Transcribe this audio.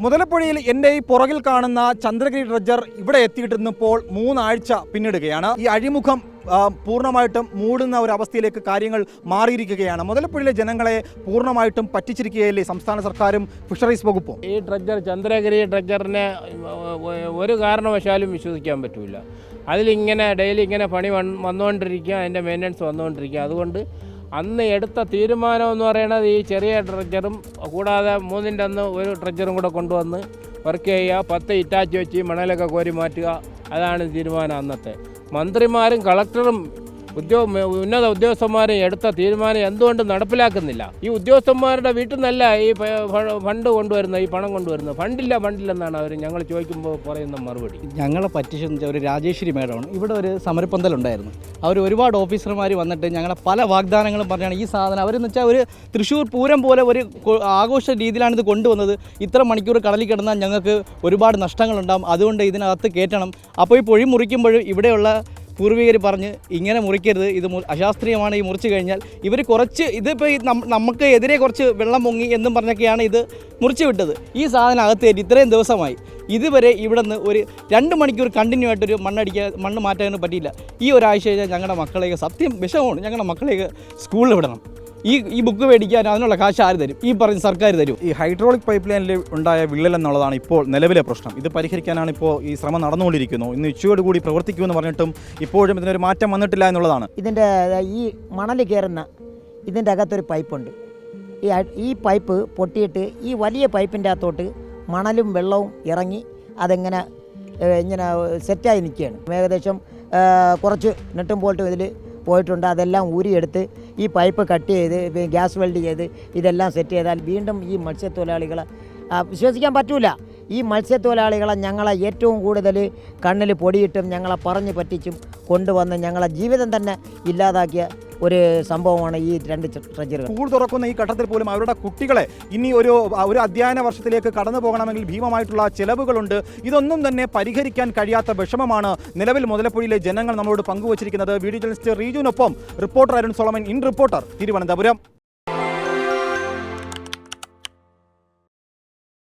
മുതലപ്പുഴയിൽ എൻ്റെ ഈ പുറകിൽ കാണുന്ന ചന്ദ്രഗിരി ഡ്രഡ്ജർ ഇവിടെ എത്തിയിട്ടിരുന്നപ്പോൾ 3 ആഴ്ച പിന്നിടുകയാണ്. ഈ അഴിമുഖം പൂർണ്ണമായിട്ടും മൂടുന്ന ഒരു അവസ്ഥയിലേക്ക് കാര്യങ്ങൾ മാറിയിരിക്കുകയാണ്. മുതലപ്പുഴയിലെ ജനങ്ങളെ പൂർണ്ണമായിട്ടും പറ്റിച്ചിരിക്കുകയല്ലേ സംസ്ഥാന സർക്കാരും ഫിഷറീസ് വകുപ്പും. ഈ ഡ്രഡ്ജർ ചന്ദ്രഗിരി ഡ്രഡ്ജറിനെ ഒരു കാരണവശാലും വിശ്വസിക്കാൻ പറ്റില്ല. അതിലിങ്ങനെ ഡെയിലി ഇങ്ങനെ പണി വന്നുകൊണ്ടിരിക്കുക, അതിൻ്റെ മെയിൻ്റനൻസ് വന്നുകൊണ്ടിരിക്കുക. അതുകൊണ്ട് അന്ന് എടുത്ത തീരുമാനം എന്ന് പറയുന്നത് ഈ ചെറിയ ഡ്രഡ്ജറും കൂടാതെ 3ൻ്റെ അന്ന് ഒരു ഡ്രഡ്ജറും കൂടെ കൊണ്ടുവന്ന് വർക്ക് ചെയ്യുക, 10 ഇറ്റാച്ച് വെച്ച് മണലൊക്കെ കോരി മാറ്റുക. അതാണ് തീരുമാനം അന്നത്തെ. മന്ത്രിമാരും കളക്ടറും ഉന്നത ഉദ്യോഗസ്ഥന്മാരും എടുത്ത തീരുമാനം എന്തുകൊണ്ട് നടപ്പിലാക്കുന്നില്ല? ഈ ഉദ്യോഗസ്ഥന്മാരുടെ വീട്ടിൽ നിന്നല്ല ഈ ഫണ്ട് കൊണ്ടുവരുന്നത്, ഈ പണം കൊണ്ടുവരുന്നത്. ഫണ്ടില്ലെന്നാണ് അവർ ഞങ്ങൾ ചോദിക്കുമ്പോൾ പറയുന്ന മറുപടി. ഞങ്ങളെ പറ്റിച്ചെന്ന് വെച്ചാൽ ഒരു രാജേശ്വരി മേഡമാണ്. ഇവിടെ ഒരു സമരപ്പന്തലുണ്ടായിരുന്നു. അവർ ഒരുപാട് ഓഫീസർമാർ വന്നിട്ട് ഞങ്ങളെ പല വാഗ്ദാനങ്ങളും പറഞ്ഞാണ് ഈ സാധനം അവരെന്ന് വെച്ചാൽ ഒരു തൃശ്ശൂർ പൂരം പോലെ ഒരു ആഘോഷ രീതിയിലാണ് ഇത് കൊണ്ടുവന്നത്. ഇത്ര മണിക്കൂർ കടലിൽ കിടന്നാൽ ഞങ്ങൾക്ക് ഒരുപാട് നഷ്ടങ്ങളുണ്ടാകും, അതുകൊണ്ട് ഇതിനകത്ത് കയറ്റണം. അപ്പോൾ ഈ പൊഴി മുറിക്കുമ്പോഴും ഇവിടെയുള്ള പൂർവികർ പറഞ്ഞ് ഇങ്ങനെ മുറിക്കരുത്, ഇത് അശാസ്ത്രീയമാണ്, ഈ മുറിച്ച് കഴിഞ്ഞാൽ ഇവർ കുറച്ച് ഇതിപ്പോൾ നമുക്ക് എതിരെ കുറച്ച് വെള്ളം പൊങ്ങി എന്നും പറഞ്ഞൊക്കെയാണ് ഇത് മുറിച്ച് വിട്ടത്. ഈ സാധനം അകത്തേറ്റ് ഇത്രയും ദിവസമായി ഇതുവരെ ഇവിടെ നിന്ന് ഒരു 2 മണിക്കൂർ കണ്ടിന്യൂ ആയിട്ടൊരു മണ്ണ് മാറ്റാനൊന്നും പറ്റിയില്ല. ഈ ഒരാഴ്ച കഴിഞ്ഞാൽ ഞങ്ങളുടെ മക്കളെയൊക്കെ സത്യം വിഷമമാണ്. ഞങ്ങളുടെ മക്കളെയൊക്കെ സ്കൂളിൽ വിടണം. ഈ ബുക്ക് മേടിക്കാൻ അതിനുള്ള കാശ് ആര് തരും? ഈ പറഞ്ഞ സർക്കാർ തരും. ഈ ഹൈഡ്രോളിക് പൈപ്പ് ലൈനിൽ ഉണ്ടായ വിള്ളൽ എന്നുള്ളതാണ് ഇപ്പോൾ നിലവിലെ പ്രശ്നം. ഇത് പരിഹരിക്കാനാണ് ഇപ്പോൾ ഈ ശ്രമം നടന്നുകൊണ്ടിരിക്കുന്നു. ഇന്ന് ഉച്ചയോടുകൂടി പ്രവർത്തിക്കുമെന്ന് പറഞ്ഞിട്ടും ഇപ്പോഴും ഇതിനൊരു മാറ്റം വന്നിട്ടില്ല എന്നുള്ളതാണ്. ഇതിൻ്റെ ഈ മണൽ കയറുന്ന ഇതിൻ്റെ അകത്തൊരു പൈപ്പുണ്ട്. ഈ പൈപ്പ് പൊട്ടിയിട്ട് ഈ വലിയ പൈപ്പിൻ്റെ അകത്തോട്ട് മണലും വെള്ളവും ഇറങ്ങി അതെങ്ങനെ ഇങ്ങനെ സെറ്റായി നിൽക്കുകയാണ്. ഏകദേശം കുറച്ച് നെട്ടും ബോൾട്ടും ഇതിൽ പോയിട്ടുണ്ട്. അതെല്ലാം ഊരിയെടുത്ത് ഈ പൈപ്പ് കട്ട് ചെയ്ത് ഗ്യാസ് വെൽഡ് ചെയ്ത് ഇതെല്ലാം സെറ്റ് ചെയ്താൽ വീണ്ടും ഈ മത്സ്യത്തൊഴിലാളികളെ വിശ്വസിക്കാൻ പറ്റില്ല. ഈ മത്സ്യത്തൊഴിലാളികളെ ഞങ്ങളെ ഏറ്റവും കൂടുതൽ കണ്ണിൽ പൊടിയിട്ടും ഞങ്ങളെ പറഞ്ഞു പറ്റിച്ചും കൊണ്ടുവന്ന് ഞങ്ങളെ ജീവിതം തന്നെ ഇല്ലാതാക്കിയ ഒരു സംഭവമാണ് ഈ 2 ഡ്രഡ്ജറുകൾ. സ്കൂൾ തുറക്കുന്ന ഈ ഘട്ടത്തിൽ പോലും അവരുടെ കുട്ടികളെ ഇനി ഒരു അധ്യയന വർഷത്തിലേക്ക് കടന്നു പോകണമെങ്കിൽ ഭീമമായിട്ടുള്ള ചെലവുകളുണ്ട്. ഇതൊന്നും തന്നെ പരിഹരിക്കാൻ കഴിയാത്ത വിഷമമാണ് നിലവിൽ മുതലപ്പുഴയിലെ ജനങ്ങൾ നമ്മളോട് പങ്കുവച്ചിരിക്കുന്നത്. വീഡിയോ ജേർണലിസ്റ്റ് റീജുവിനൊപ്പം reporter Arun Solomon, in reporter, Thiruvananthapuram.